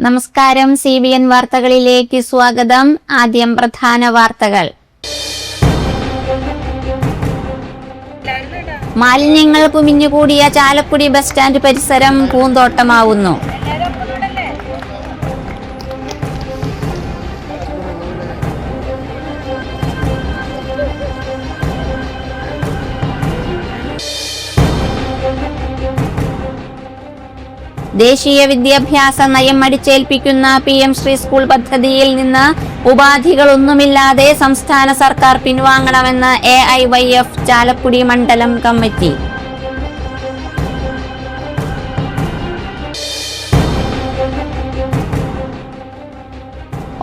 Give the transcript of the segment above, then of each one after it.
നമസ്കാരം, CBN വാർത്തകളിലേക്ക് സ്വാഗതം. ആദ്യം പ്രധാന വാർത്തകൾ. മാലിന്യങ്ങൾ കുമിഞ്ഞുകൂടിയ ചാലക്കുടി ബസ് സ്റ്റാൻഡ് പരിസരം പൂന്തോട്ടമാവുന്നു. ദേശീയ വിദ്യാഭ്യാസ നയം അടിച്ചേൽപ്പിക്കുന്ന PM ശ്രീ സ്കൂൾ പദ്ധതിയിൽ നിന്ന് ഉപാധികളൊന്നുമില്ലാതെ സംസ്ഥാന സർക്കാർ പിൻവാങ്ങണമെന്ന് AIYF ചാലക്കുടി മണ്ഡലം committee.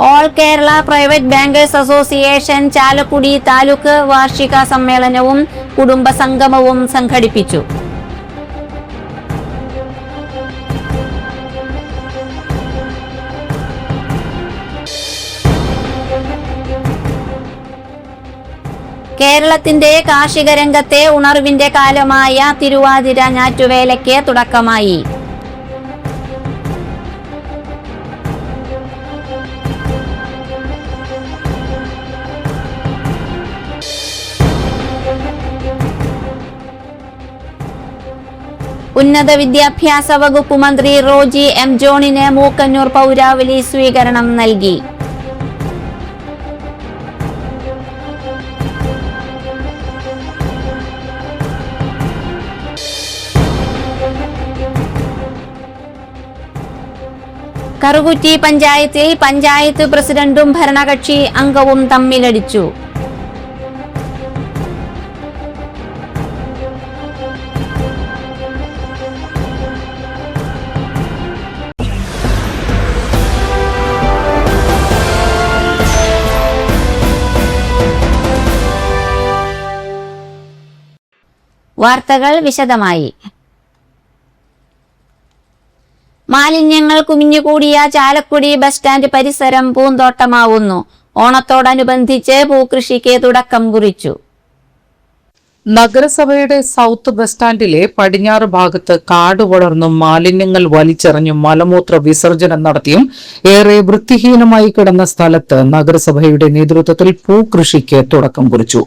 All Kerala private bankers association Chalakudy taluk വാർഷിക സമ്മേളനവും കുടുംബ സംഗമവും സംഘടിപ്പിച്ചു. കേരളത്തിന്റെ കാർഷിക രംഗത്തെ ഉണർവിന്റെ കാലമായ തിരുവാതിര ഞാറ്റുവേലയ്ക്ക് തുടക്കമായി. ഉന്നത വിദ്യാഭ്യാസ വകുപ്പ് മന്ത്രി റോജി M. ജോണിന് മൂക്കന്നൂർ പൗരാവലി സ്വീകരണം നൽകി. കറുകുറ്റി പഞ്ചായത്തിൽ പഞ്ചായത്ത് പ്രസിഡന്റും ഭരണകക്ഷി അംഗവും തമ്മിലടിച്ചു. വാർത്തകൾ വിശദമായി. മാലിന്യങ്ങൾ കുമിഞ്ഞുകൂടിയ ചാലക്കുടി ബസ് സ്റ്റാൻഡ് പരിസരം പൂന്തോട്ടമാവുന്നു. ഓണത്തോടനുബന്ധിച്ച് പൂക്കൃഷിക്ക് തുടക്കം കുറിച്ചു. നഗരസഭയുടെ സൗത്ത് ബസ് സ്റ്റാൻഡിലെ പടിഞ്ഞാറ് ഭാഗത്ത് കാട് വളർന്നും മാലിന്യങ്ങൾ വലിച്ചെറിഞ്ഞും മലമൂത്ര വിസർജനം നടത്തിയും ഏറെ വൃത്തിഹീനമായി കിടന്ന സ്ഥലത്ത് നഗരസഭയുടെ നേതൃത്വത്തിൽ പൂക്കൃഷിക്ക് തുടക്കം കുറിച്ചു.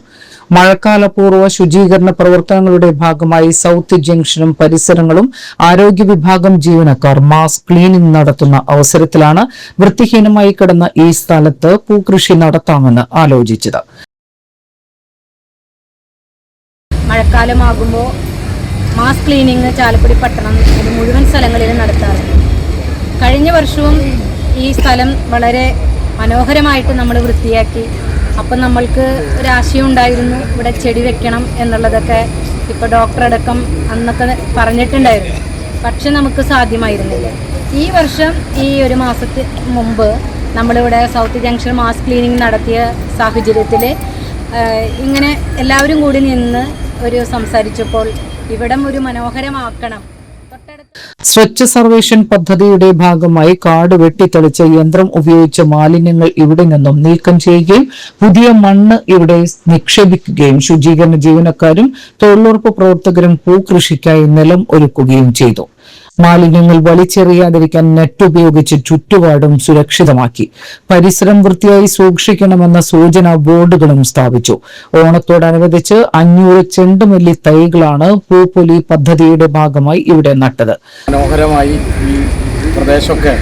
മഴക്കാലപൂർവ്വ ശുചീകരണ പ്രവർത്തനങ്ങളുടെ ഭാഗമായി സൗത്ത് ജംഗ്ഷനും പരിസരങ്ങളും ആരോഗ്യ വിഭാഗം ജീവനക്കാർ മാസ് ക്ലീനിംഗ് നടത്തുന്ന അവസരത്തിലാണ് വൃത്തിഹീനമായി കിടന്ന ഈ സ്ഥലത്ത് പൂക്കൃഷി നടത്താമെന്ന് ആലോചിച്ചത്. മഴക്കാലമാകുമ്പോൾ മാസ് ക്ലീനിങ് ചാലക്കുടി പട്ടണം മുഴുവൻ സ്ഥലങ്ങളിലും നടത്താറുണ്ട്. കഴിഞ്ഞ വർഷവും ഈ സ്ഥലം വളരെ മനോഹരമായിട്ട് നമ്മൾ വൃത്തിയാക്കി. അപ്പം നമ്മൾക്ക് ഒരാശയം ഉണ്ടായിരുന്നു, ഇവിടെ ചെടി വെക്കണം എന്നുള്ളതൊക്കെ. ഇപ്പോൾ ഡോക്ടറടക്കം അന്നൊക്കെ പറഞ്ഞിട്ടുണ്ടായിരുന്നു, പക്ഷെ നമുക്ക് സാധ്യമായിരുന്നില്ല. ഈ വർഷം ഈ ഒരു മാസത്തിന് മുമ്പ് നമ്മളിവിടെ സൗത്ത് ജംഗ്ഷൻ മാസ് ക്ലീനിങ് നടത്തിയ സാഹചര്യത്തിൽ ഇങ്ങനെ എല്ലാവരും കൂടി നിന്ന് ഒരു സംസാരിച്ചപ്പോൾ ഇവിടം ഒരു മനോഹരമാക്കണം. സ്വച്ഛ സർവേഷൻ പദ്ധതിയുടെ ഭാഗമായി കാട് വെട്ടിത്തെളിച്ച് യന്ത്രം ഉപയോഗിച്ച് മാലിന്യങ്ങൾ ഇവിടെ നിന്നും നീക്കം ചെയ്യുകയും പുതിയ മണ്ണ് ഇവിടെ നിക്ഷേപിക്കുകയും ശുചീകരണ ജീവനക്കാരും തൊഴിലുറപ്പ് പ്രവർത്തകരും പൂക്കൃഷിക്കായി നിലം ഒരുക്കുകയും ചെയ്തു. മാലിന്യങ്ങൾ വലിച്ചെറിയാതിരിക്കാൻ നെറ്റ് ഉപയോഗിച്ച് ചുറ്റുപാടും സുരക്ഷിതമാക്കി. പരിസരം വൃത്തിയായി സൂക്ഷിക്കണമെന്ന സൂചനാ ബോർഡുകളും സ്ഥാപിച്ചു. ഓണത്തോടനുബന്ധിച്ച് 500 ചെണ്ടുമല്ലി തൈകളാണ് പൂപ്പൊലി പദ്ധതിയുടെ ഭാഗമായി ഇവിടെ നട്ടത്. മനോഹരമായി ഈ പ്രദേശമൊക്കെ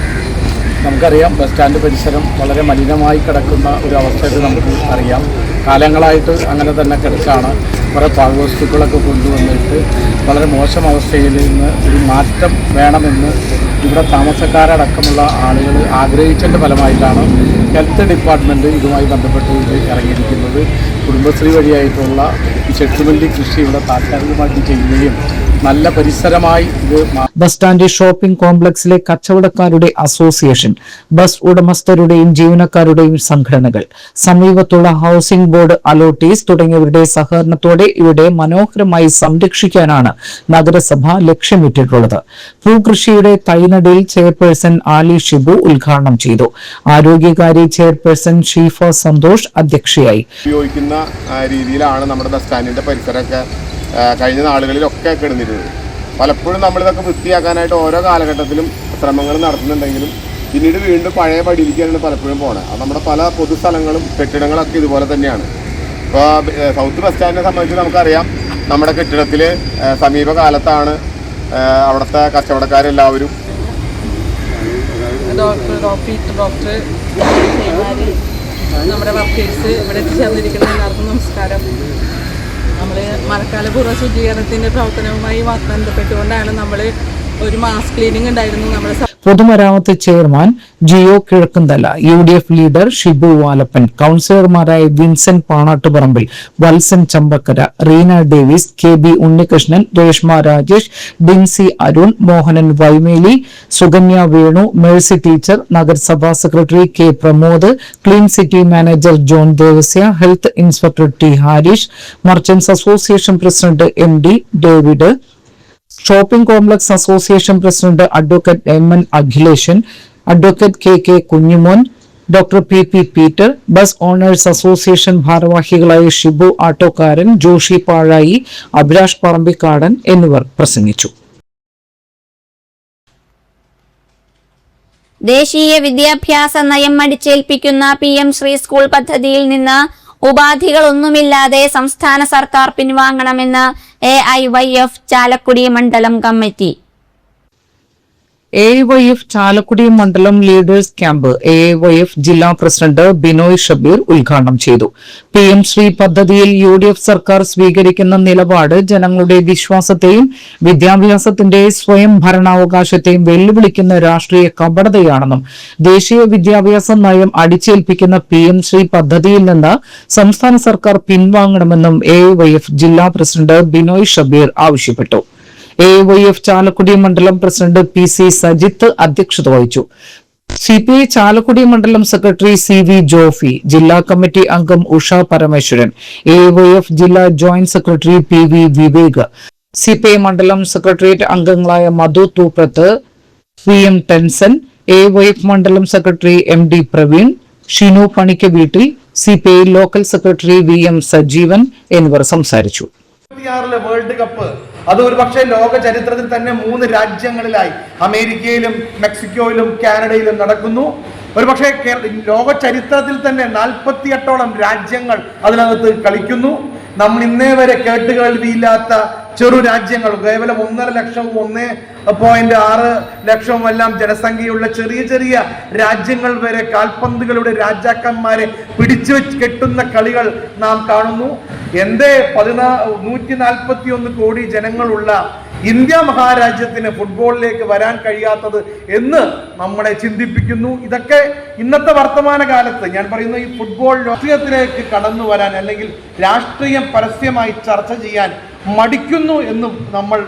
നമുക്കറിയാം. ബസ് സ്റ്റാൻഡ് പരിസരം വളരെ മലിനമായി കിടക്കുന്ന ഒരു അവസ്ഥയിൽ നമുക്ക് അറിയാം. കാലങ്ങളായിട്ട് അങ്ങനെ തന്നെ കിടക്കാണ്. കുറേ പാഴ്വസ്തുക്കളൊക്കെ കൊണ്ടുവന്നിട്ട് വളരെ മോശം അവസ്ഥയിൽ നിന്ന് ഒരു മാറ്റം വേണമെന്ന് ഇവിടെ താമസക്കാരടക്കമുള്ള ആളുകൾ ആഗ്രഹിച്ചതിൻ്റെ ഫലമായിട്ടാണ് ഹെൽത്ത് ഡിപ്പാർട്ട്മെൻറ്റ് ഇതുമായി ബന്ധപ്പെട്ട് ഇറങ്ങിയിരിക്കുന്നത്. കുടുംബശ്രീ വഴിയായിട്ടുള്ള ഈ ചെട്ടുമല്ലി കൃഷി ഇവിടെ താൽക്കാലികമായിട്ട് ചെയ്യുകയും നല്ല പരിസരമായി ഇത്. ബസ് സ്റ്റാൻഡ് ഷോപ്പിംഗ് കോംപ്ലക്സിലെ കച്ചവടക്കാരുടെ അസോസിയേഷൻ, ബസ് ഉടമസ്ഥരുടെയും ജീവനക്കാരുടെയും സംഘടനകൾ, സമീപത്തുള്ള ഹൗസിംഗ് ബോർഡ് അലോട്ടീസ് തുടങ്ങിയവരുടെ സഹകരണത്തോടെ ഇവിടെ മനോഹരമായി സംരക്ഷിക്കാനാണ് നഗരസഭ ലക്ഷ്യമിട്ടിട്ടുള്ളത്. പൂകൃഷിയുടെ തൈനടിയിൽ ചെയർപേഴ്സൺ ആലി ഷിബു ഉദ്ഘാടനം ചെയ്തു. ആരോഗ്യകാരി ചെയർപേഴ്സൺ ഷീഫ സന്തോഷ് അധ്യക്ഷയായി. ഉപയോഗിക്കുന്ന രീതിയിലാണ് നമ്മുടെ ബസ് സ്റ്റാൻഡിന്റെ പരിസരമൊക്കെ കഴിഞ്ഞ നാളുകളിലൊക്കെ കിടന്നിരുന്നത്. പലപ്പോഴും നമ്മളിതൊക്കെ വൃത്തിയാക്കാനായിട്ട് ഓരോ കാലഘട്ടത്തിലും ശ്രമങ്ങൾ നടത്തുന്നുണ്ടെങ്കിലും പിന്നീട് വീണ്ടും പഴയ പടിയിലേക്കാണ് പലപ്പോഴും പോണത്. അത് നമ്മുടെ പല പൊതുസ്ഥലങ്ങളും കെട്ടിടങ്ങളൊക്കെ ഇതുപോലെ തന്നെയാണ്. ഇപ്പോൾ സൗത്ത് ബസ് സ്റ്റാൻഡിനെ സംബന്ധിച്ച് നമുക്കറിയാം, നമ്മുടെ കെട്ടിടത്തിൽ സമീപകാലത്താണ് അവിടുത്തെ കച്ചവടക്കാരെല്ലാവരും ഡോക്ടർ നമ്മുടെ വർക്കേഴ്സ് ഇവിടെ എത്തിച്ചേർന്നിരിക്കുന്ന എല്ലാവർക്കും നമസ്കാരം. നമ്മൾ മഴക്കാലപൂർവ്വ ശുചീകരണത്തിൻ്റെ പ്രവർത്തനവുമായി ബന്ധപ്പെട്ടുകൊണ്ടാണ് നമ്മൾ ഒരു മാസ് ക്ലീനിങ് ഉണ്ടായിരുന്നു. നമ്മുടെ പൊതുമരാമത്ത് chairman Jio Kizhakkunthala, UDF leader Shibu Valappan, കൌൺസിലർമാരായ വിൻസെന്റ് പാണാട്ടുപറമ്പിൽ, വത്സൻ ചമ്പക്കര, റീന ഡേവിസ്, KB ഉണ്ണികൃഷ്ണൻ, രേഷ്മ രാജേഷ്, ഡിൻസി അരുൺ, മോഹനൻ വൈമേലി, സുകന്യ വേണു, മേഴ്സി ടീച്ചർ, നഗരസഭാ secretary K Pramod, clean city manager John Devasya, health inspector T Harish, merchants association president MD David, shopping complex association president advocate MN Akhileshan, advocate KK Kunjumon, doctor PP Peter, bus owners association ഭാരവാഹികളായ ഷിബു ആട്ടോക്കാരൻ, ജോഷി പാഴായി, അഭിലാഷ് പറമ്പിക്കാടൻ എന്നിവർ പ്രസംഗിച്ചു. ദേശീയ വിദ്യാഭ്യാസ നയം അടിച്ചേൽപ്പിക്കുന്ന PM ശ്രീ സ്കൂൾ പദ്ധതിയിൽ നിന്ന് ഉപാധികളൊന്നുമില്ലാതെ സംസ്ഥാന സർക്കാർ പിൻവാങ്ങണമെന്ന് AIYF ചാലക്കുടി മണ്ഡലം കമ്മിറ്റി. AIYF ചാലക്കുടി മണ്ഡലം ലീഡേഴ്സ് ക്യാമ്പ് AIYF ജില്ലാ പ്രസിഡന്റ് ബിനോയ് ഷബീർ ഉദ്ഘാടനം ചെയ്തു. PM ശ്രീ പദ്ധതിയിൽ UDF സർക്കാർ സ്വീകരിക്കുന്ന നിലപാട് ജനങ്ങളുടെ വിശ്വാസത്തെയും വിദ്യാഭ്യാസത്തിന്റെ സ്വയം ഭരണാവകാശത്തെയും വെല്ലുവിളിക്കുന്ന രാഷ്ട്രീയ കപടതയാണെന്നും ദേശീയ വിദ്യാഭ്യാസ നയം അടിച്ചേൽപ്പിക്കുന്ന PM ശ്രീ പദ്ധതിയിൽ നിന്ന് സംസ്ഥാന സർക്കാർ പിൻവാങ്ങണമെന്നും AIYF ജില്ലാ പ്രസിഡന്റ് ബിനോയ് ഷബീർ ആവശ്യപ്പെട്ടു. AIYF ചാലക്കുടി മണ്ഡലം പ്രസിഡന്റ് PC സജിത്ത് അധ്യക്ഷത വഹിച്ചു. CPI ചാലക്കുടി മണ്ഡലം സെക്രട്ടറി CV ജോഫി, ജില്ലാ കമ്മിറ്റി അംഗം ഉഷ പരമേശ്വരൻ, AIYF ജില്ലാ joint secretary PV Vivek, CPI മണ്ഡലം സെക്രട്ടേറിയറ്റ് അംഗങ്ങളായ മധു തൂപ്രത്ത്, VM ടെൻസൻ, AIYF മണ്ഡലം സെക്രട്ടറി MD പ്രവീൺ, ഷിനു പണിക്ക് വീട്ടിൽ, CPI local secretary VM Sajeevan എന്നിവർ സംസാരിച്ചു. വേൾഡ് കപ്പ് അത് ഒരു പക്ഷേ ലോക ചരിത്രത്തിൽ തന്നെ 3 രാജ്യങ്ങളിലായി അമേരിക്കയിലും മെക്സിക്കോയിലും കാനഡയിലും നടക്കുന്നു. ഒരു പക്ഷേ ലോക ചരിത്രത്തിൽ തന്നെ 48ഓളം രാജ്യങ്ങൾ അതിനകത്ത് കളിക്കുന്നു. നമ്മൾ ഇന്നേ വരെ കേട്ടുകേൾവിയില്ലാത്ത ചെറു രാജ്യങ്ങൾ, കേവലം 1.5 ലക്ഷവും 1.6 ലക്ഷവും എല്ലാം ജനസംഖ്യയുള്ള ചെറിയ ചെറിയ രാജ്യങ്ങൾ വരെ കാൽപന്തുകളുടെ രാജാക്കന്മാരെ പിടിച്ചു കെട്ടുന്ന കളികൾ നാം കാണുന്നു. എന്തേ 141 കോടി ജനങ്ങളുള്ള ഇന്ത്യ മഹാരാജ്യത്തിന് ഫുട്ബോളിലേക്ക് വരാൻ കഴിയാത്തത് എന്ന് നമ്മളെ ചിന്തിപ്പിക്കുന്നു. ഇതൊക്കെ ഇന്നത്തെ വർത്തമാന കാലത്ത് ഞാൻ പറയുന്ന ഈ ഫുട്ബോൾ രാഷ്ട്രീയത്തിലേക്ക് കടന്നു വരാൻ അല്ലെങ്കിൽ രാഷ്ട്രീയം പരസ്യമായി ചർച്ച ചെയ്യാൻ മടിക്കുന്നു എന്നും നമ്മൾ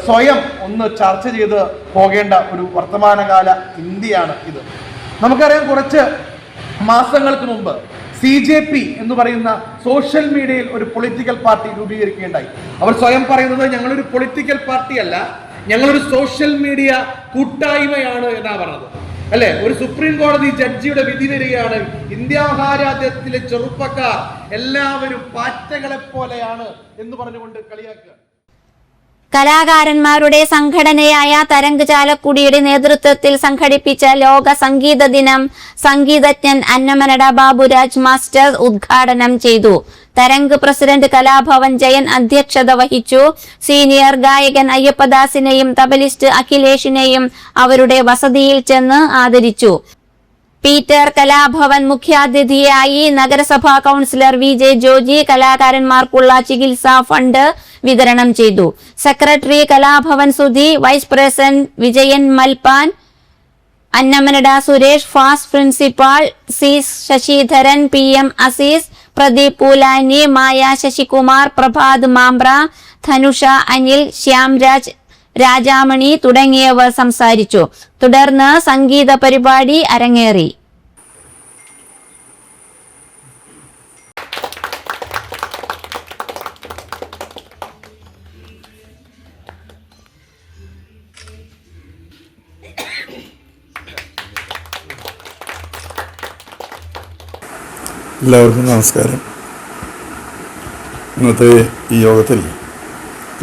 സ്വയം ഒന്ന് ചർച്ച ചെയ്ത് പോകേണ്ട ഒരു വർത്തമാനകാല ഇന്ത്യയാണ് ഇത്. നമുക്കറിയാം, കുറച്ച് മാസങ്ങൾക്ക് മുമ്പ് CJP എന്ന് പറയുന്ന സോഷ്യൽ മീഡിയയിൽ ഒരു പൊളിറ്റിക്കൽ പാർട്ടി രൂപീകരിക്കുകയുണ്ടായി. അവർ സ്വയം പറയുന്നത് ഞങ്ങളൊരു പൊളിറ്റിക്കൽ പാർട്ടിയല്ല, ഞങ്ങളൊരു സോഷ്യൽ മീഡിയ കൂട്ടായ്മയാണ് എന്നാണ് പറഞ്ഞത്. അല്ലെ, ഒരു സുപ്രീം കോടതി ജഡ്ജിയുടെ വിധി വരികയാണ്, ഇന്ത്യ മഹാരാജ്യത്തിലെ ചെറുപ്പക്കാർ എല്ലാവരും പാറ്റകളെ പോലെയാണ് എന്ന് പറഞ്ഞുകൊണ്ട് കളിയാക്കുക. കലാകാരന്മാരുടെ സംഘടനയായ തരംഗ് ചാലക്കുടിയുടെ നേതൃത്വത്തിൽ സംഘടിപ്പിച്ച ലോക സംഗീത ദിനം സംഗീതജ്ഞൻ അന്നമനട ബാബുരാജ് മാസ്റ്റർ ഉദ്ഘാടനം ചെയ്തു. തരംഗ് പ്രസിഡന്റ് കലാഭവൻ ജയൻ അധ്യക്ഷത വഹിച്ചു. സീനിയർ ഗായകൻ അയ്യപ്പദാസിനെയും തബലിസ്റ്റ് അഖിലേഷിനെയും അവരുടെ വസതിയിൽ ചെന്ന് ആദരിച്ചു. പീറ്റർ കലാഭവൻ മുഖ്യാതിഥിയായി. നഗരസഭാ കൌൺസിലർ VJ ജോജി കലാകാരന്മാർക്കുള്ള ചികിത്സാ ഫണ്ട് വിതരണം ചെയ്തു. Secretary Kalabhavan Sudhi, vice president Vijayan Malppan, Annamanada Suresh, past principal C Sasidharan, PM Azeez, Pradeep Poolani, Maya Sasikumar, Prabhath Mampra, Dhanusha Anil, Shyamraj, Rajamani തുടങ്ങിയവർ സംസാരിച്ചു. തുടർന്ന് സംഗീത പരിപാടി അരങ്ങേറി. എല്ലാവർക്കും നമസ്കാരം. ഇന്നത്തെ ഈ യോഗത്തിൽ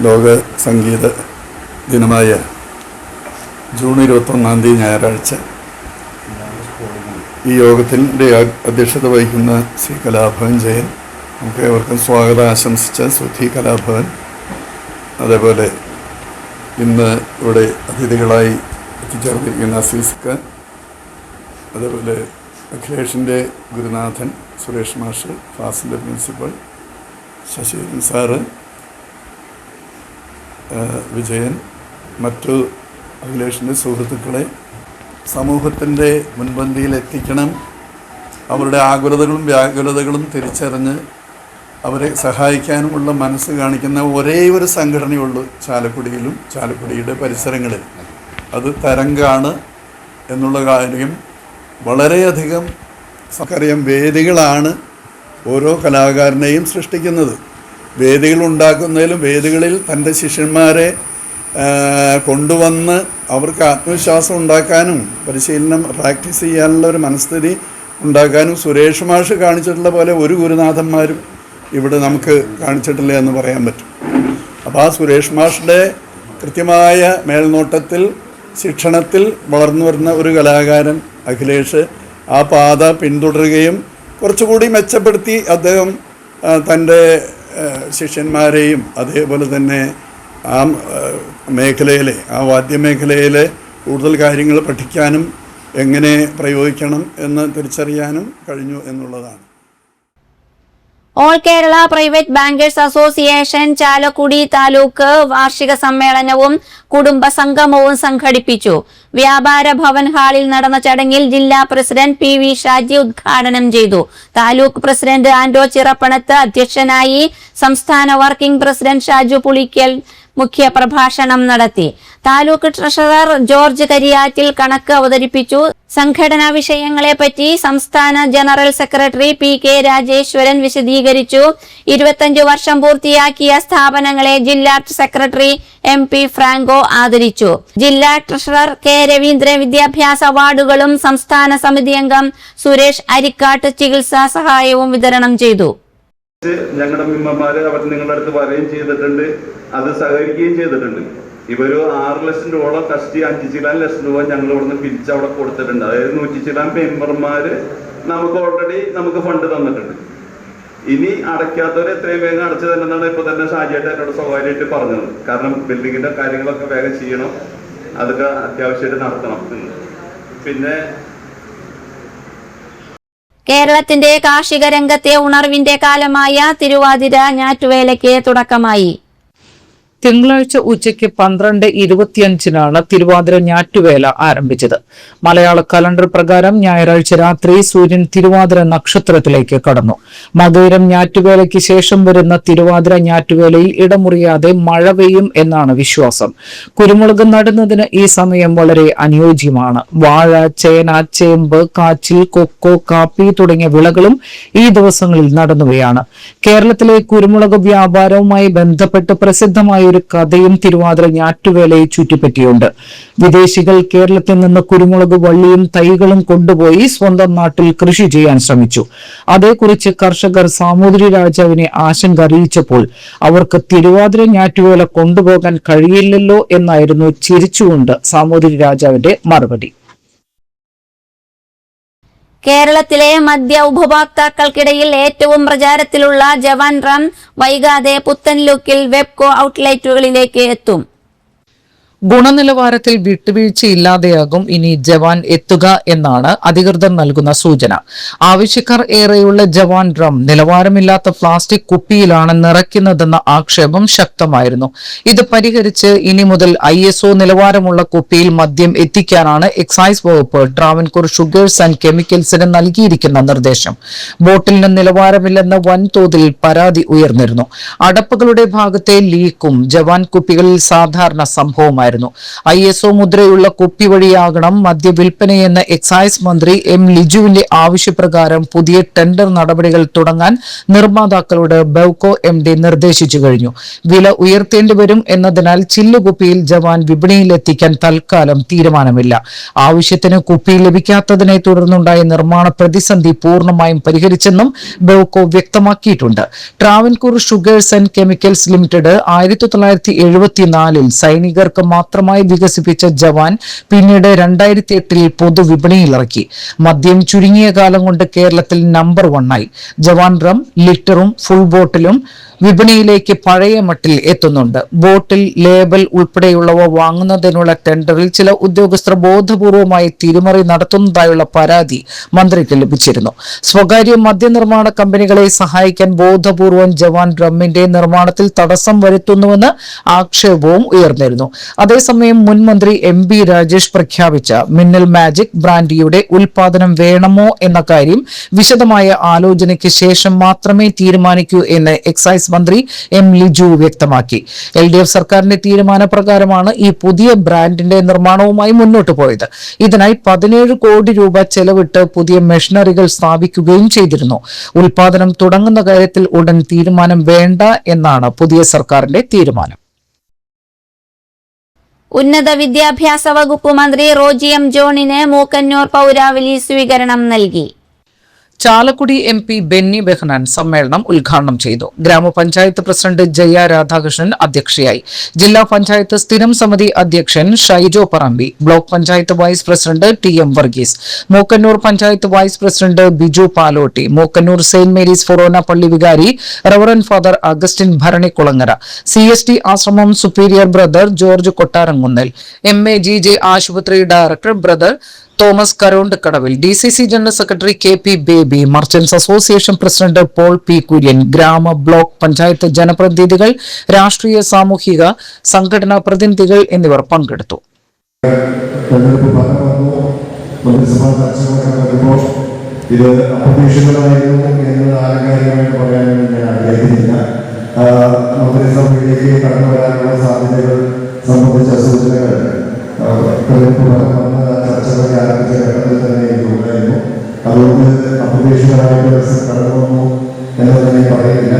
ലോക സംഗീത ദിനമായ ജൂൺ 21 ഞായറാഴ്ച ഈ യോഗത്തിൻ്റെ അധ്യക്ഷത വഹിക്കുന്ന ശ്രീ കലാഭവൻ ജയൻ, നമുക്ക് ഏവർക്കും സ്വാഗതം ആശംസിച്ച സുധി കലാഭവൻ, അതേപോലെ ഇന്ന് ഇവിടെ അതിഥികളായി എത്തിച്ചേർന്നിരിക്കുന്ന അസീസ്ക, അതേപോലെ അഖിലേഷിൻ്റെ ഗുരുനാഥൻ സുരേഷ് മാഷ്, ഫാസിൻ്റെ പ്രിൻസിപ്പൽ ശശിധരൻ സാറ്, വിജയൻ, മറ്റു അഖിലേഷിൻ്റെ സുഹൃത്തുക്കളെ, സമൂഹത്തിൻ്റെ മുൻപന്തിയിൽ എത്തിക്കണം, അവരുടെ ആകുലതകളും വ്യാകുലതകളും തിരിച്ചറിഞ്ഞ് അവരെ സഹായിക്കാനുമുള്ള മനസ്സ് കാണിക്കുന്ന ഒരേ ഒരു സംഘടനയുള്ളൂ ചാലക്കുടിയിലും ചാലക്കുടിയുടെ പരിസരങ്ങളിൽ. അത് തരംഗാണ് എന്നുള്ള കാര്യം വളരെയധികം നമുക്കറിയാം. വേദികളാണ് ഓരോ കലാകാരനെയും സൃഷ്ടിക്കുന്നത്. വേദികൾ ഉണ്ടാക്കുന്നതിലും വേദികളിൽ തൻ്റെ ശിഷ്യന്മാരെ കൊണ്ടുവന്ന് അവർക്ക് ആത്മവിശ്വാസം ഉണ്ടാക്കാനും പരിശീലനം പ്രാക്ടീസ് ചെയ്യാനുള്ള ഒരു മനസ്ഥിതി ഉണ്ടാക്കാനും സുരേഷ് മാഷ് കാണിച്ചിട്ടുള്ള പോലെ ഒരു ഗുരുനാഥന്മാരും ഇവിടെ നമുക്ക് കാണിച്ചിട്ടില്ല എന്ന് പറയാൻ പറ്റും. അപ്പോൾ ആ സുരേഷ് മാഷിൻ്റെ കൃത്യമായ മേൽനോട്ടത്തിൽ ശിക്ഷണത്തിൽ വളർന്നു വരുന്ന ഒരു കലാകാരൻ അഖിലേഷ് ആ പാത പിന്തുടരുകയും കുറച്ചുകൂടി മെച്ചപ്പെടുത്തി അദ്ദേഹം തൻ്റെ ശിഷ്യന്മാരെയും അതേപോലെ തന്നെ ആ മേഖലയിലെ ആ വാദ്യമേഖലയിലെ കൂടുതൽ കാര്യങ്ങൾ പഠിക്കാനും എങ്ങനെ പ്രയോഗിക്കണം എന്ന് തിരിച്ചറിയാനും കഴിഞ്ഞു എന്നുള്ളതാണ്. All Kerala private bankers association Chalakudy taluk വാർഷിക സമ്മേളനവും കുടുംബ സംഗമവും സംഘടിപ്പിച്ചു. വ്യാപാര ഭവൻ ഹാളിൽ നടന്ന ചടങ്ങിൽ ജില്ലാ പ്രസിഡന്റ് പി വി ഷാജി ഉദ്ഘാടനം ചെയ്തു. താലൂക്ക് പ്രസിഡന്റ് ആന്റോ ചിറപ്പണത്ത് അധ്യക്ഷനായി. സംസ്ഥാന വർക്കിംഗ് പ്രസിഡന്റ് ഷാജു പുളിക്കൽ മുഖ്യ പ്രഭാഷണം നടത്തി. താലൂക്ക് ട്രഷറർ ജോർജ് കരിയാറ്റിൽ കണക്ക് അവതരിപ്പിച്ചു. സംഘടനാ വിഷയങ്ങളെപ്പറ്റി സംസ്ഥാന general secretary P K Rajeswaran വിശദീകരിച്ചു. 25 വർഷം പൂർത്തിയാക്കിയ സ്ഥാപനങ്ങളെ ജില്ലാ സെക്രട്ടറി എം പി ഫ്രാങ്കോ ആദരിച്ചു. ജില്ലാ ട്രഷറർ കെ രവീന്ദ്രൻ വിദ്യാഭ്യാസ അവാർഡുകളും സംസ്ഥാന സമിതി അംഗം സുരേഷ് അരിക്കാട്ട് ചികിത്സാ സഹായവും വിതരണം ചെയ്തു. ഞങ്ങളുടെ മെമ്പർമാര് അവർ നിങ്ങളുടെ അടുത്ത് പറയുകയും ചെയ്തിട്ടുണ്ട്, അത് സഹകരിക്കുകയും ചെയ്തിട്ടുണ്ട്. ഇവര് 6 ലക്ഷം രൂപ കഷ്ടി 5 ലക്ഷം രൂപ ഞങ്ങൾ ഇവിടുന്ന് പിരിച്ച് അവിടെ കൊടുത്തിട്ടുണ്ട്. അതായത് 100 മെമ്പർമാര് നമുക്ക് ഓൾറെഡി നമുക്ക് ഫണ്ട് തന്നിട്ടുണ്ട്. ഇനി അടയ്ക്കാത്തവർ എത്രയും വേഗം അടച്ചു തന്നെന്നാണ് ഇപ്പൊ തന്നെ ഷാജിയായിട്ട് എന്നോട് സ്വകാര്യമായിട്ട് പറഞ്ഞത്. കാരണം ബിൽഡിങ്ങിന്റെ കാര്യങ്ങളൊക്കെ വേഗം ചെയ്യണം, അതൊക്കെ അത്യാവശ്യമായിട്ട് നടത്തണം. പിന്നെ കേരളത്തിന്റെ കാർഷിക രംഗത്തെ ഉണർവിന്റെ കാലമായ തിരുവാതിര ഞാറ്റുവേലയ്ക്ക് തുടക്കമായി. തിങ്കളാഴ്ച ഉച്ചയ്ക്ക് 12:25 തിരുവാതിര ഞാറ്റുവേല ആരംഭിച്ചത്. മലയാള കലണ്ടർ പ്രകാരം ഞായറാഴ്ച രാത്രി സൂര്യൻ തിരുവാതിര നക്ഷത്രത്തിലേക്ക് കടന്നു. മകയിരം ഞാറ്റുവേലയ്ക്ക് ശേഷം വരുന്ന തിരുവാതിര ഞാറ്റുവേലയിൽ ഇടമുറിയാതെ മഴ പെയ്യും എന്നാണ് വിശ്വാസം. കുരുമുളക് നടുന്നതിന് ഈ സമയം വളരെ അനുയോജ്യമാണ്. വാഴ, ചേന, ചേമ്പ്, കാച്ചിൽ, കൊക്കോ, കാപ്പി തുടങ്ങിയ വിളകളും ഈ ദിവസങ്ങളിൽ നടുന്നവയാണ്. കേരളത്തിലെ കുരുമുളക് വ്യാപാരവുമായി ബന്ധപ്പെട്ട് പ്രസിദ്ധമായ ഒരു കഥയും തിരുവാതിര ഞാറ്റുവേലയെ ചുറ്റിപ്പറ്റിയുണ്ട്. വിദേശികൾ കേരളത്തിൽ നിന്ന് കുരുമുളക് വള്ളിയും തൈകളും കൊണ്ടുപോയി സ്വന്തം നാട്ടിൽ കൃഷി ചെയ്യാൻ ശ്രമിച്ചു. അതേക്കുറിച്ച് കർഷകർ സാമൂതിരി രാജാവിനെ ആശങ്ക അറിയിച്ചപ്പോൾ അവർക്ക് തിരുവാതിര ഞാറ്റുവേല കൊണ്ടുപോകാൻ കഴിയില്ലല്ലോ എന്നായിരുന്നു ചിരിച്ചുകൊണ്ട് സാമൂതിരി രാജാവിന്റെ മറുപടി. കേരളത്തിലെ മദ്യ ഉപഭോക്താക്കൾക്കിടയിൽ ഏറ്റവും പ്രചാരത്തിലുള്ള ജവാൻ റം വൈകാതെ പുത്തൻ ലുക്കിൽ വെബ്കോ ഔട്ട്ലെറ്റുകളിലേക്ക് എത്തും. ഗുണനിലവാരത്തിൽ വിട്ടുവീഴ്ചയില്ലാതെയാകും ഇനി ജവാൻ എത്തുക എന്നാണ് അധികൃതർ നൽകുന്ന സൂചന. ആവശ്യക്കാർ ഏറെയുള്ള ജവാൻ ഡ്രം നിലവാരമില്ലാത്ത പ്ലാസ്റ്റിക് കുപ്പിയിലാണ് നിറയ്ക്കുന്നതെന്ന ആക്ഷേപം ശക്തമായിരുന്നു. ഇത് പരിഹരിച്ച് ഇനി മുതൽ ISO നിലവാരമുള്ള കുപ്പിയിൽ മദ്യം എത്തിക്കാനാണ് എക്സൈസ് വകുപ്പ് ട്രാവൻകൂർ ഷുഗേഴ്സ് ആൻഡ് കെമിക്കൽസിന് നൽകിയിരിക്കുന്ന നിർദ്ദേശം. ബോട്ടിലിന് നിലവാരമില്ലെന്ന് വൻതോതിൽ പരാതി ഉയർന്നിരുന്നു. അടപ്പുകളുടെ ഭാഗത്തെ ലീക്കും ജവാൻ കുപ്പികളിൽ സാധാരണ സംഭവമായിരുന്നു. ISO മുദ്രയുള്ള കുപ്പി വഴിയാകണം മദ്യവിൽപ്പനയെന്ന എക്സൈസ് മന്ത്രി M ലിജുവിന്റെ ആവശ്യപ്രകാരം പുതിയ ടെൻഡർ നടപടികൾ തുടങ്ങാൻ നിർമ്മാതാക്കളോട് ബെവ്കോ MD നിർദ്ദേശിച്ചു കഴിഞ്ഞു. വില ഉയർത്തേണ്ടി വരും എന്നതിനാൽ ചില്ലുകുപ്പിയിൽ ജവാൻ വിപണിയിലെത്തിക്കാൻ തൽക്കാലം തീരുമാനമില്ല. ആവശ്യത്തിന് കുപ്പി ലഭിക്കാത്തതിനെ തുടർന്നുണ്ടായ നിർമ്മാണ പ്രതിസന്ധി പൂർണ്ണമായും പരിഹരിച്ചെന്നും ബെവ്കോ വ്യക്തമാക്കിയിട്ടുണ്ട്. Travancore sugars and chemicals limited 1974 സൈനികർക്ക് മാത്രമായി വികസിപ്പിച്ച ജവാൻ പിന്നീട് 2008 പൊതുവിപണിയിലിറക്കി. മദ്യം ചുരുങ്ങിയ കാലം കൊണ്ട് കേരളത്തിൽ നമ്പർ 1 ആയി. ജവാൻ റം ലിറ്ററും ഫുൾ ബോട്ടിലും വിപണിയിലേക്ക് പഴയ മട്ടിൽ എത്തുന്നുണ്ട്. ബോട്ടിൽ, ലേബൽ ഉൾപ്പെടെയുള്ളവ വാങ്ങുന്നതിനുള്ള ടെൻഡറിൽ ചില ഉദ്യോഗസ്ഥർ ബോധപൂർവമായി തിരിമറി നടത്തുന്നതായുള്ള പരാതി മന്ത്രിക്ക് ലഭിച്ചിരുന്നു. സ്വകാര്യ മദ്യനിർമ്മാണ കമ്പനികളെ സഹായിക്കാൻ ബോധപൂർവം ജവാൻ റമ്മിന്റെ നിർമ്മാണത്തിൽ തടസ്സം വരുത്തുന്നുവെന്ന് ആക്ഷേപവും ഉയർന്നിരുന്നു. അതേസമയം മുൻ മന്ത്രി MP രാജേഷ് പ്രഖ്യാപിച്ച മിന്നൽ മാജിക് ബ്രാൻഡിയുടെ ഉൽപാദനം വേണമോ എന്ന കാര്യം വിശദമായ ആലോചനയ്ക്ക് ശേഷം മാത്രമേ തീരുമാനിക്കൂ എന്ന് എക്സൈസ് മന്ത്രി M ലിജു വ്യക്തമാക്കി. LDF സർക്കാരിന്റെ തീരുമാനപ്രകാരമാണ് ഈ പുതിയ ബ്രാൻഡിന്റെ നിർമ്മാണവുമായി മുന്നോട്ട് പോയത്. ഇതിനായി 17 കോടി രൂപ ചെലവിട്ട് പുതിയ മെഷീനറികൾ സ്ഥാപിക്കുകയും ചെയ്തിരുന്നു. ഉൽപാദനം തുടങ്ങുന്ന കാര്യത്തിൽ ഉടൻ തീരുമാനം വേണ്ട എന്നാണ് പുതിയ സർക്കാരിന്റെ തീരുമാനം. ഉന്നത വിദ്യാഭ്യാസ വകുപ്പ് മന്ത്രി റോജി M ജോണിന് മൂക്കന്നൂർ പൗരാവലി സ്വീകരണം നൽകി. ചാലക്കുടി MP ബെന്നി ബെഹനാൻ സമ്മേളനം ഉദ്ഘാടനം ചെയ്തു. ഗ്രാമപഞ്ചായത്ത് പ്രസിഡന്റ് ജയ രാധാകൃഷ്ണൻ അധ്യക്ഷയായി. ജില്ലാ പഞ്ചായത്ത് സ്ഥിരം സമിതി അധ്യക്ഷൻ Shaijo Parambi, block panchayat vice president TM Varghese, Mookkannoor panchayat vice president Biju Palotti, Mookkannoor saint Mary's ഫൊറോന പള്ളി വികാരി reverend father Augustine Bharanikulangara, CST ആശ്രമം superior brother George Kottaramkunnal, MAGJ ആശുപത്രി director brother Thomas Karondakkadavil, DCC general secretary KP Baby, merchants association president Paul P Kurian, ഗ്രാമ ബ്ലോക്ക് പഞ്ചായത്ത് ജനപ്രതിനിധികൾ, രാഷ്ട്രീയ സാമൂഹിക സംഘടനാ പ്രതിനിധികൾ എന്നിവർ പങ്കെടുത്തു. ഇത് അപ്രതീക്ഷിതമായിരുന്നു എന്ന് ആലങ്കാരികമായിട്ട് പറയാനും ഞാൻ ആഗ്രഹിക്കുന്നില്ല. മന്ത്രിസഭയിലേക്ക് കടന്നു വരാനുള്ള സാധ്യതകൾ സംബന്ധിച്ച സൂചനകൾ ചർച്ചകളെ ആരംഭിച്ച ഘട്ടത്തിൽ തന്നെ എനിക്കുണ്ടായിരുന്നു. അതുകൊണ്ട് അപ്രതീക്ഷിതമായിട്ട് കടന്നു വന്നു എന്ന് തന്നെ പറയുന്നില്ല.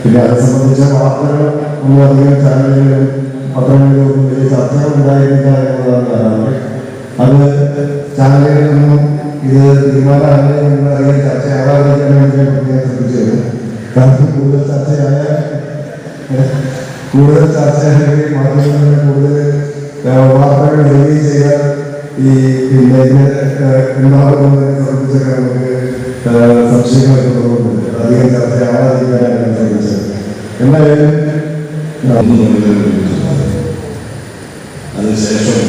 പിന്നെ അത് സംബന്ധിച്ച വാർത്തകൾ ഒന്നുമധികം ചാനലുകളിലും പത്രങ്ങളിലും വലിയ ചർച്ചകൾ ഉണ്ടായിരുന്നില്ല എന്നതാണ് കാരണം. അത് ചാനലുകളിൽ നിന്നും ഇത് തീരുമാനമാണ് എന്നറിയാൻ ചർച്ചയാവാതിരിക്കാൻ വേണ്ടി ഞാൻ പ്രത്യേകം ശ്രദ്ധിച്ചിരുന്നു. കാരണം കൂടുതൽ ചർച്ചയാണെങ്കിൽ മാധ്യമങ്ങളിൽ കൂടുതൽ വാർത്തകൾ വരികയും ചെയ്യാൻ ഈ പിന്നെ ഉണ്ടാകുന്നതിനെ സംബന്ധിച്ചൊക്കെ നമുക്ക് സംശയങ്ങളൊക്കെ തോന്നുന്നുണ്ട്. അധികം ചർച്ചയാവാതിരിക്കാനാണ് ശ്രമിച്ചത്. എന്തായാലും അതിനുശേഷം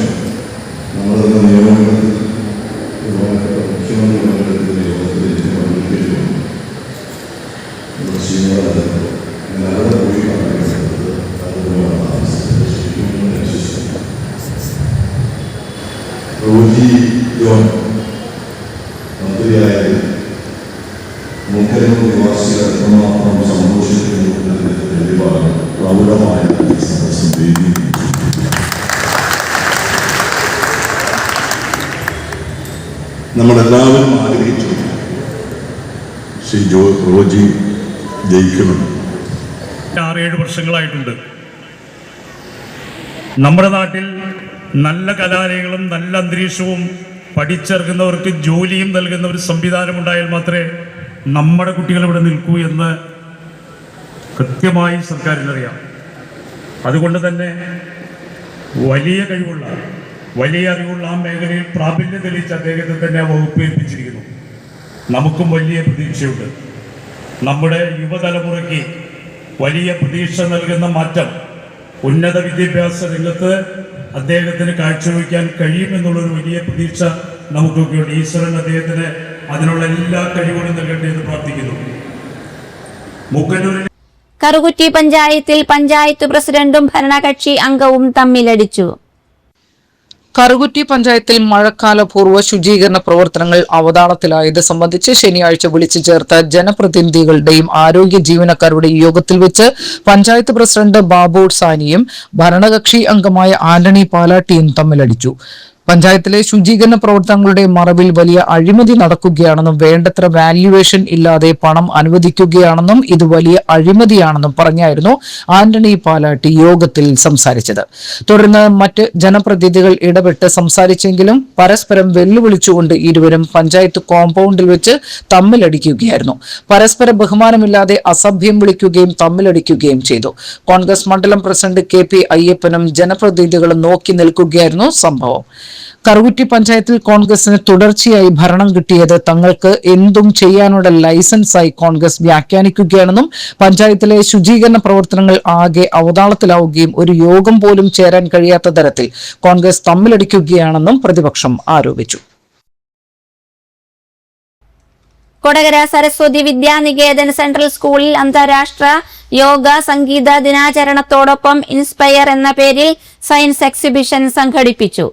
നമ്മൾ നിയമങ്ങൾ മുഖ്യമന്ത്രി റോജി ജോൺ മന്ത്രിയായത് മൂക്കന്നൂർ നിവാസികൾ എത്രമാത്രം സന്തോഷിക്കുന്നു എന്നതിന് തെളിവാണ് പ്രൗഢമായ സദസ്സും വേദി. നമ്മളെല്ലാവരും ആഗ്രഹിച്ചു ശ്രീ റോജി ജയിക്കണം. 6-7 വർഷങ്ങളായിട്ടുണ്ട്. നമ്മുടെ നാട്ടിൽ നല്ല കലാലയങ്ങളും നല്ല അന്തരീക്ഷവും പഠിച്ചിറങ്ങുന്നവർക്ക് ജോലിയും നൽകുന്ന ഒരു സംവിധാനം ഉണ്ടായാൽ മാത്രമേ നമ്മുടെ കുട്ടികൾ ഇവിടെ നിൽക്കൂ എന്ന് കൃത്യമായി സർക്കാരിനറിയാം. അതുകൊണ്ട് തന്നെ വലിയ കഴിവുള്ള, വലിയ അറിവുള്ള ആ മേഖലയിൽ പ്രാബല്യം തെളിയിച്ച അദ്ദേഹത്തെ തന്നെ ആ വകുപ്പ് ഏൽപ്പിച്ചിരിക്കുന്നു. നമുക്കും വലിയ പ്രതീക്ഷയുണ്ട്. നമ്മുടെ യുവതലമുറയ്ക്ക് വലിയ പ്രതീക്ഷ നൽകുന്ന മാറ്റം ഉന്നത വിദ്യാഭ്യാസ രംഗത്ത് അദ്ദേഹത്തിന് കാഴ്ചവെക്കാൻ കഴിയുമെന്നുള്ളൊരു വലിയ പ്രതീക്ഷ നമുക്കൊക്കെയുണ്ട്. ഈശ്വരൻ അദ്ദേഹത്തിന് അതിനുള്ള എല്ലാ കഴിവുകളും നൽകട്ടെ എന്ന് പ്രാർത്ഥിക്കുന്നു. മൂക്കന്നൂരിൽ കറുകുറ്റി പഞ്ചായത്തിൽ പഞ്ചായത്ത് പ്രസിഡന്റും ഭരണകക്ഷി അംഗവും തമ്മിലടിച്ചു. കറുകുറ്റി പഞ്ചായത്തിൽ മഴക്കാലപൂർവ്വ ശുചീകരണ പ്രവർത്തനങ്ങൾ അവതാളത്തിലായത് സംബന്ധിച്ച് ശനിയാഴ്ച വിളിച്ചു ചേർത്ത ജനപ്രതിനിധികളുടെയും ആരോഗ്യ ജീവനക്കാരുടെയും യോഗത്തിൽ വെച്ച് പഞ്ചായത്ത് പ്രസിഡന്റ് ബാബു സാനിയും ഭരണകക്ഷി അംഗമായ ആന്റണി പാലാട്ടിയും തമ്മിലടിച്ചു. പഞ്ചായത്തിലെ ശുചീകരണ പ്രവർത്തനങ്ങളുടെ മറവിൽ വലിയ അഴിമതി നടക്കുകയാണെന്നും വേണ്ടത്ര വാല്യുവേഷൻ ഇല്ലാതെ പണം അനുവദിക്കുകയാണെന്നും ഇത് വലിയ അഴിമതിയാണെന്നും പറഞ്ഞായിരുന്നു ആന്റണി പാലാട്ടി യോഗത്തിൽ സംസാരിച്ചത്. തുടർന്ന് മറ്റ് ജനപ്രതിനിധികൾ ഇടപെട്ട് സംസാരിച്ചെങ്കിലും പരസ്പരം വെല്ലുവിളിച്ചുകൊണ്ട് ഇരുവരും പഞ്ചായത്ത് കോമ്പൗണ്ടിൽ വെച്ച് തമ്മിലടിക്കുകയായിരുന്നു. പരസ്പര ബഹുമാനമില്ലാതെ അസഭ്യം വിളിക്കുകയും തമ്മിലടിക്കുകയും ചെയ്തു. കോൺഗ്രസ് മണ്ഡലം പ്രസിഡന്റ് KP അയ്യപ്പനും ജനപ്രതിനിധികളും നോക്കി നിൽക്കുകയായിരുന്നു സംഭവം. കറുകുറ്റി പഞ്ചായത്തിൽ കോൺഗ്രസിന് തുടർച്ചയായി ഭരണം കിട്ടിയത് തങ്ങൾക്ക് എന്തും ചെയ്യാനുള്ള ലൈസൻസായി കോൺഗ്രസ് വ്യാഖ്യാനിക്കുകയാണെന്നും പഞ്ചായത്തിലെ ശുചീകരണ പ്രവർത്തനങ്ങൾ ആകെ അവതാളത്തിലാവുകയും ഒരു യോഗം പോലും ചേരാൻ കഴിയാത്ത തരത്തിൽ കോൺഗ്രസ് തമ്മിലടിക്കുകയാണെന്നും പ്രതിപക്ഷം ആരോപിച്ചു. കൊടകര സരസ്വതി വിദ്യാനികേതൻ സെൻട്രൽ സ്കൂളിൽ അന്താരാഷ്ട്ര യോഗ സംഗീത ദിനാചരണത്തോടൊപ്പം ഇൻസ്പയർ എന്ന പേരിൽ സയൻസ് എക്സിബിഷൻ സംഘടിപ്പിച്ചു.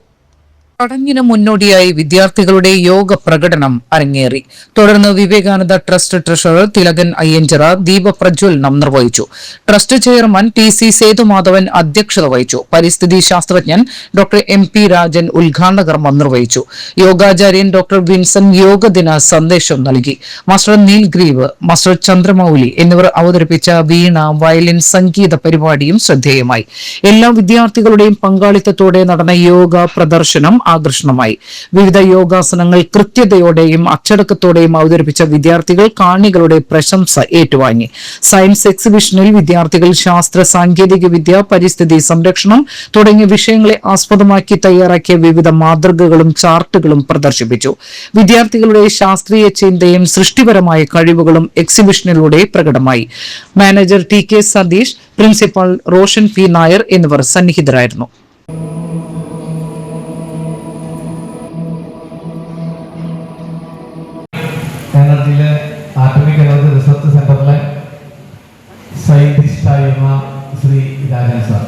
ചടങ്ങിന് മുന്നോടിയായി വിദ്യാർത്ഥികളുടെ യോഗ പ്രകടനം അരങ്ങേറി. തുടർന്ന് വിവേകാനന്ദ ട്രസ്റ്റ് ട്രഷറർ തിലകൻ അയ്യഞ്ചിറ ദീപപ്രജ്വലനം നിർവഹിച്ചു. ട്രസ്റ്റ് ചെയർമാൻ TC സേതുമാധവൻ അധ്യക്ഷത വഹിച്ചു. പരിസ്ഥിതി ശാസ്ത്രജ്ഞൻ ഡോക്ടർ MP രാജൻ ഉദ്ഘാടന കർമ്മം നിർവഹിച്ചു. യോഗാചാര്യൻ ഡോക്ടർ വിൻസൻ യോഗദിന സന്ദേശം നൽകി. മാസ്റ്റർ നീൽഗ്രീവ്, മാസ്റ്റർ ചന്ദ്രമൌലി എന്നിവർ അവതരിപ്പിച്ച വീണ, വയലിൻ, സംഗീത പരിപാടിയും ശ്രദ്ധേയമായി. എല്ലാ വിദ്യാർത്ഥികളുടെയും പങ്കാളിത്തത്തോടെ നടന്ന യോഗ പ്രദർശനം ആകർഷണമായി. വിവിധ യോഗാസനങ്ങൾ കൃത്യതയോടെയും അച്ചടക്കത്തോടെയും അവതരിപ്പിച്ച വിദ്യാർത്ഥികൾ കാണികളുടെ പ്രശംസ ഏറ്റുവാങ്ങി. സയൻസ് എക്സിബിഷനിൽ വിദ്യാർത്ഥികൾ ശാസ്ത്ര സാങ്കേതിക വിദ്യ, പരിസ്ഥിതി സംരക്ഷണം തുടങ്ങിയ വിഷയങ്ങളെ ആസ്പദമാക്കി തയ്യാറാക്കിയ വിവിധ മാതൃകകളും ചാർട്ടുകളും പ്രദർശിപ്പിച്ചു. വിദ്യാർത്ഥികളുടെ ശാസ്ത്രീയ ചിന്തയും സൃഷ്ടിപരമായ കഴിവുകളും എക്സിബിഷനിലൂടെ പ്രകടമായി. Manager TK Satheesh, principal Roshan P Nair എന്നിവർ സന്നിഹിതരായിരുന്നു. എനർജിയിലെ ആറ്റമിക് എനർജി റിസർച്ച് സെന്ററിലെ സയന്റിസ്റ്റായിരുന്ന ശ്രീ രാജൻ സാർ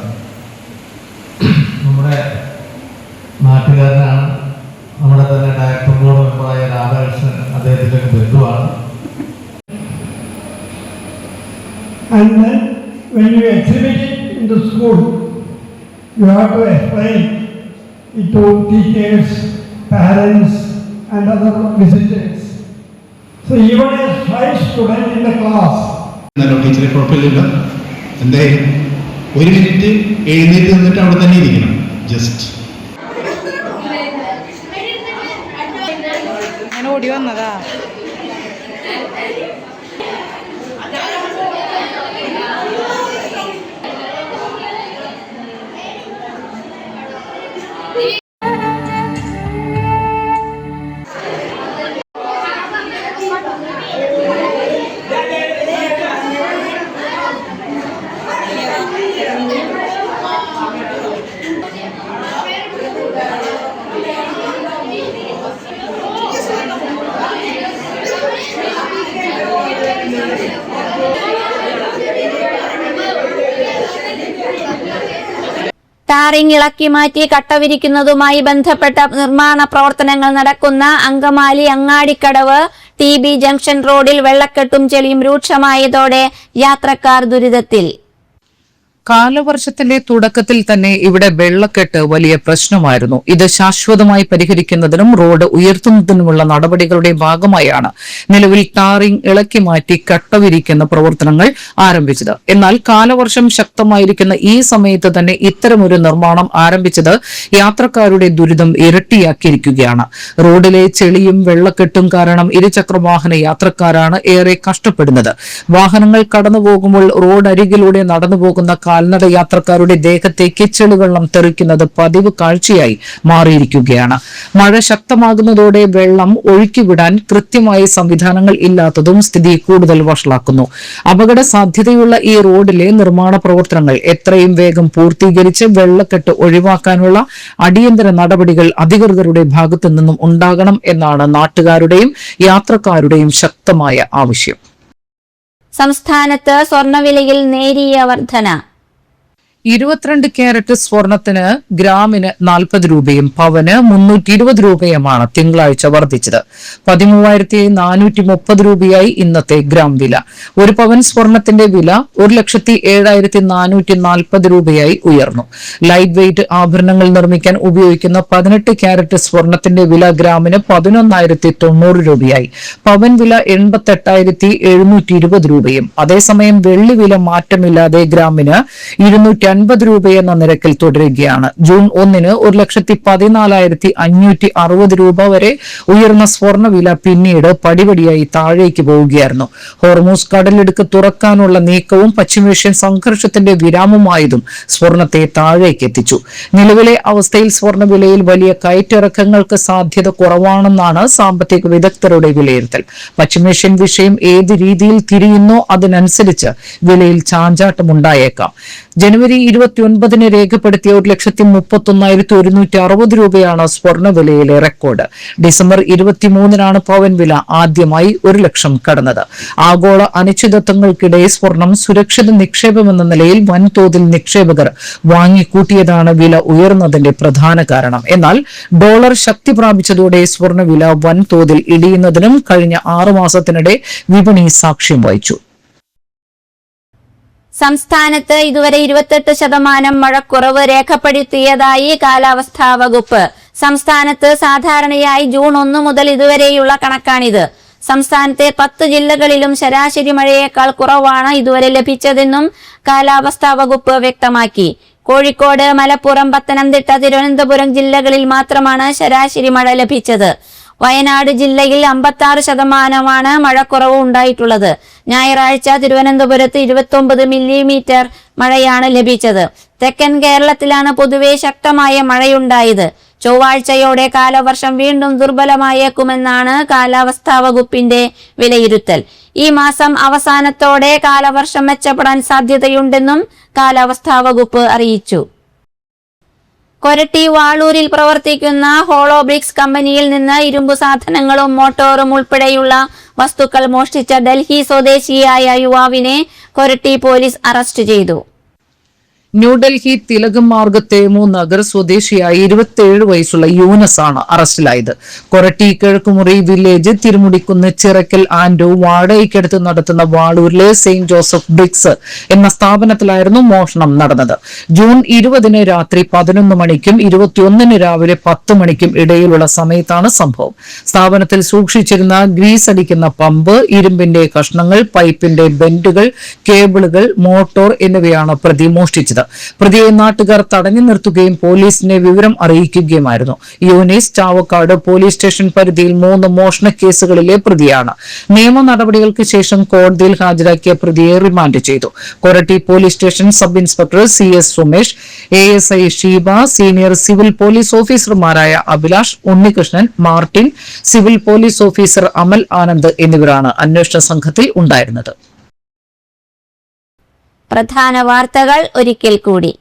നമ്മുടെ നാട്ടുകാരനാണ്. നമ്മുടെ തന്നെ ഡയറക്ടർ ബോർഡ് മെമ്പറായ രാധാകൃഷ്ണൻ അദ്ദേഹത്തിൻ്റെ ബന്ധുവാണ്. And then when you exhibit it in the school, you have to explain it to teachers, parents and other visitors. So even a high student in the class. ടീച്ചറെ കുഴപ്പമില്ല, എന്തേ 1 minute എഴുന്നേറ്റ് നിന്നിട്ട് അവിടെ തന്നെ ഇരിക്കണം. Just ഞാൻ ഓടി വന്നതാ. ടാറിംഗ് ഇളക്കി മാറ്റി കട്ടവിരിക്കുന്നതുമായി ബന്ധപ്പെട്ട നിർമ്മാണ പ്രവർത്തനങ്ങൾ നടക്കുന്ന അങ്കമാലി അങ്ങാടിക്കടവ് TB ജംഗ്ഷൻ റോഡിൽ വെള്ളക്കെട്ടും ചെളിയും രൂക്ഷമായതോടെ യാത്രക്കാർ ദുരിതത്തിൽ. കാലവർഷത്തിന്റെ തുടക്കത്തിൽ തന്നെ ഇവിടെ വെള്ളക്കെട്ട് വലിയ പ്രശ്നമായിരുന്നു. ഇത് ശാശ്വതമായി പരിഹരിക്കുന്നതിനും റോഡ് ഉയർത്തുന്നതിനുമുള്ള നടപടികളുടെ ഭാഗമായാണ് നിലവിൽ ടാറിംഗ് ഇളക്കി മാറ്റി കട്ടവിരിക്കുന്ന പ്രവർത്തനങ്ങൾ ആരംഭിച്ചത്. എന്നാൽ കാലവർഷം ശക്തമായിരിക്കുന്ന ഈ സമയത്ത് തന്നെ ഇത്തരമൊരു നിർമ്മാണം ആരംഭിച്ചത് യാത്രക്കാരുടെ ദുരിതം ഇരട്ടിയാക്കിയിരിക്കുകയാണ്. റോഡിലെ ചെളിയും വെള്ളക്കെട്ടും കാരണം ഇരുചക്രവാഹന യാത്രക്കാരാണ് ഏറെ കഷ്ടപ്പെടുന്നത്. വാഹനങ്ങൾ കടന്നുപോകുമ്പോൾ റോഡരികിലൂടെ നടന്നുപോകുന്ന കാൽനട യാത്രക്കാരുടെ ദേഹത്തേക്ക് ചെളിവെള്ളം തെറിക്കുന്നത് പതിവ് കാഴ്ചയായി മാറിയിരിക്കുകയാണ്. മഴ ശക്തമാകുന്നതോടെ വെള്ളം ഒഴുക്കിവിടാൻ കൃത്യമായ സംവിധാനങ്ങൾ ഇല്ലാത്തതും സ്ഥിതി കൂടുതൽ വഷളാക്കുന്നു. അപകട സാധ്യതയുള്ള ഈ റോഡിലെ നിർമ്മാണ പ്രവർത്തനങ്ങൾ എത്രയും വേഗം പൂർത്തീകരിച്ച് വെള്ളക്കെട്ട് ഒഴിവാക്കാനുള്ള അടിയന്തര നടപടികൾ അധികൃതരുടെ ഭാഗത്തു നിന്നും ഉണ്ടാകണം എന്നാണ് നാട്ടുകാരുടെയും യാത്രക്കാരുടെയും ശക്തമായ ആവശ്യം. സംസ്ഥാനത്ത് സ്വർണ്ണവിലയിൽ നേരിയ വർധന. 22 ക്യാരറ്റ് സ്വർണത്തിന് ഗ്രാമിന് 40 രൂപയും പവന് 320 രൂപയുമാണ് തിങ്കളാഴ്ച വർദ്ധിച്ചത്. 13,430 രൂപയായി ഇന്നത്തെ ഗ്രാം വില. ഒരു പവൻ സ്വർണത്തിന്റെ വില 1,07,440 രൂപയായി ഉയർന്നു. ലൈറ്റ് വെയ്റ്റ് ആഭരണങ്ങൾ നിർമ്മിക്കാൻ ഉപയോഗിക്കുന്ന 18 ക്യാരറ്റ് സ്വർണത്തിന്റെ വില ഗ്രാമിന് 11,090 രൂപയായി. പവൻ വില 88,720 രൂപയും. അതേസമയം വെള്ളി വില മാറ്റമില്ലാതെ ഗ്രാമിന് 250 രൂപയെന്ന നിരക്കിൽ തുടരുകയാണ്. ജൂൺ 1-ന് 1,14,560 രൂപ വരെ ഉയർന്ന സ്വർണ്ണവില പിന്നീട് പടിപടിയായി താഴേക്ക് പോവുകയായിരുന്നു. ഹോർമൂസ് കടലിടുക്ക് തുറക്കാനുള്ള നീക്കവും പശ്ചിമേഷ്യൻ സംഘർഷത്തിന്റെ വിരാമമായതും സ്വർണത്തെ താഴേക്ക് എത്തിച്ചു. നിലവിലെ അവസ്ഥയിൽ സ്വർണ്ണവിലയിൽ വലിയ കയറ്റിറക്കങ്ങൾക്ക് സാധ്യത കുറവാണെന്നാണ് സാമ്പത്തിക വിദഗ്ധരുടെ വിലയിരുത്തൽ. പശ്ചിമേഷ്യൻ വിഷയം ഏത് രീതിയിൽ തിരിയുന്നോ അതിനനുസരിച്ച് വിലയിൽ ചാഞ്ചാട്ടമുണ്ടായേക്കാം. ജനുവരി 29-ന് രേഖപ്പെടുത്തിയ 1,31,160 രൂപയാണ് സ്വർണ്ണവിലയിലെ റെക്കോർഡ്. ഡിസംബർ 23-നാണ് പവൻ വില ആദ്യമായി 1 ലക്ഷം കടന്നത്. ആഗോള അനിശ്ചിതത്വങ്ങൾക്കിടെ സ്വർണം സുരക്ഷിത നിക്ഷേപമെന്ന നിലയിൽ വൻതോതിൽ നിക്ഷേപകർ വാങ്ങിക്കൂട്ടിയതാണ് വില ഉയർന്നതിന്റെ പ്രധാന കാരണം. എന്നാൽ ഡോളർ ശക്തി പ്രാപിച്ചതോടെ സ്വർണ്ണവില വൻതോതിൽ ഇടിയുന്നതിനും കഴിഞ്ഞ 6 മാസത്തിനിടെ വിപണി സാക്ഷ്യം വഹിച്ചു. സംസ്ഥാനത്ത് ഇതുവരെ 28% മഴക്കുറവ് രേഖപ്പെടുത്തിയതായി കാലാവസ്ഥാ വകുപ്പ്. സംസ്ഥാനത്ത് സാധാരണയായി ജൂൺ 1 മുതൽ ഇതുവരെയുള്ള കണക്കാണിത്. സംസ്ഥാനത്തെ 10 ജില്ലകളിലും ശരാശരി മഴയേക്കാൾ കുറവാണ് ഇതുവരെ ലഭിച്ചതെന്നും കാലാവസ്ഥാ വകുപ്പ് വ്യക്തമാക്കി. കോഴിക്കോട്, മലപ്പുറം, പത്തനംതിട്ട, തിരുവനന്തപുരം ജില്ലകളിൽ മാത്രമാണ് ശരാശരി മഴ ലഭിച്ചത്. വയനാട് ജില്ലയിൽ 56% മഴക്കുറവ് ഉണ്ടായിട്ടുള്ളത്. ഞായറാഴ്ച തിരുവനന്തപുരത്ത് 29 മില്ലിമീറ്റർ മഴയാണ് ലഭിച്ചത്. തെക്കൻ കേരളത്തിലാണ് പൊതുവെ ശക്തമായ മഴയുണ്ടായത്. ചൊവ്വാഴ്ചയോടെ കാലവർഷം വീണ്ടും ദുർബലമായേക്കുമെന്നാണ് കാലാവസ്ഥാ വകുപ്പിന്റെ വിലയിരുത്തൽ. ഈ മാസം അവസാനത്തോടെ കാലവർഷം മെച്ചപ്പെടാൻ സാധ്യതയുണ്ടെന്നും കാലാവസ്ഥാ വകുപ്പ് അറിയിച്ചു. കൊരട്ടി വാളൂരിൽ പ്രവർത്തിക്കുന്ന ഹോളോബ്രിക്സ് കമ്പനിയിൽ നിന്ന് ഇരുമ്പു സാധനങ്ങളും മോട്ടോറും ഉൾപ്പെടെയുള്ള വസ്തുക്കൾ മോഷ്ടിച്ച ഡൽഹി സ്വദേശിയായ യുവാവിനെ കൊരട്ടി പോലീസ് അറസ്റ്റ് ചെയ്തു. ന്യൂഡൽഹി തിലക് മാർഗ് തേമു നഗർ സ്വദേശിയായ 27 വയസ്സുള്ള യൂനസ് ആണ് അറസ്റ്റിലായത്. കൊരട്ടി കിഴക്കുമുറി വില്ലേജ് തിരുമുടിക്കുന്ന് ചിറക്കൽ ആൻഡോ വാടകയ്ക്കെടുത്ത് നടത്തുന്ന വാളൂരിലെ സെയിന്റ് ജോസഫ് ബ്രിക്സ് എന്ന സ്ഥാപനത്തിലായിരുന്നു മോഷണം നടന്നത്. ജൂൺ 20-ന് രാത്രി 11 മണിക്കും 21-ന് രാവിലെ 10 മണിക്കും ഇടയിലുള്ള സമയത്താണ് സംഭവം. സ്ഥാപനത്തിൽ സൂക്ഷിച്ചിരുന്ന ഗ്രീസ് അടിക്കുന്ന പമ്പ്, ഇരുമ്പിന്റെ കഷ്ണങ്ങൾ, പൈപ്പിന്റെ ബെൻഡുകൾ, കേബിളുകൾ, മോട്ടോർ എന്നിവയാണ് പ്രതി മോഷ്ടിച്ചത്. പ്രതിയെ നാട്ടുകാർ തടഞ്ഞു നിർത്തുകയും പോലീസിനെ വിവരം അറിയിക്കുകയുമായിരുന്നു. യൂനിസ് ചാവക്കാട് പോലീസ് സ്റ്റേഷൻ പരിധിയിൽ 3 മോഷണ കേസുകളിലെ പ്രതിയാണ്. നിയമ നടപടികൾക്ക് ശേഷം കോടതിയിൽ ഹാജരാക്കിയ പ്രതിയെ റിമാൻഡ് ചെയ്തു. Koratty police station sub inspector CS Sumesh, ASI Sheeba, senior civil police ഓഫീസർമാരായ Abhilash, Unnikrishnan, Martin, civil police officer Amal Anand എന്നിവരാണ് അന്വേഷണ സംഘത്തിൽ ഉണ്ടായിരുന്നത്. പ്രധാന വാർത്തകൾ ഒരിക്കൽ കൂടി.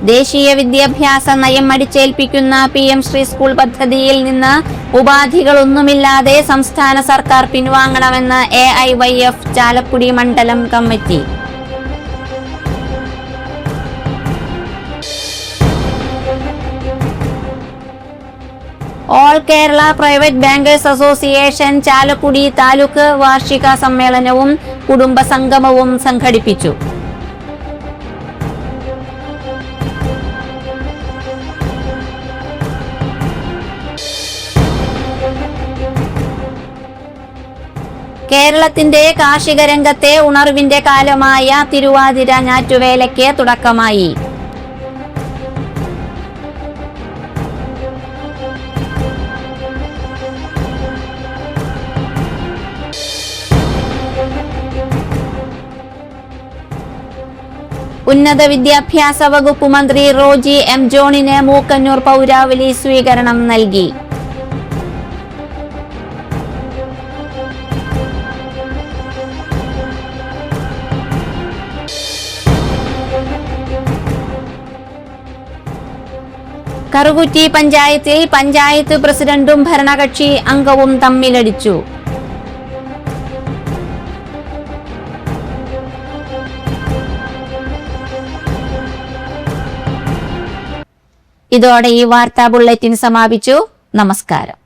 ദേശീയ വിദ്യാഭ്യാസ നയം അടിച്ചേൽപ്പിക്കുന്ന PM ശ്രീ സ്കൂൾ പദ്ധതിയിൽ നിന്ന് ഉപാധികളൊന്നുമില്ലാതെ സംസ്ഥാന സർക്കാർ പിൻവാങ്ങണമെന്ന് AIYF ചാലക്കുടി മണ്ഡലം committee. All Kerala private bankers association Chalakudy taluk വാർഷിക സമ്മേളനവും കുടുംബ സംഗമവും സംഘടിപ്പിച്ചു. കേരളത്തിന്റെ കാർഷിക രംഗത്തെ ഉണർവിന്റെ കാലമായ തിരുവാതിര ഞാറ്റുവേലയ്ക്ക് തുടക്കമായി. ഉന്നത വിദ്യാഭ്യാസ വകുപ്പ് മന്ത്രി റോജി M. ജോണിന് മൂക്കന്നൂർ പൗരാവലി സ്വീകരണം നൽകി. കറുകുറ്റി പഞ്ചായത്തിൽ പഞ്ചായത്ത് പ്രസിഡന്റും ഭരണകക്ഷി അംഗവും തമ്മിലടിച്ചു. ഇതോടെ ഈ വാർത്താ ബുള്ളറ്റിൻ സമാപിച്ചു. നമസ്കാരം.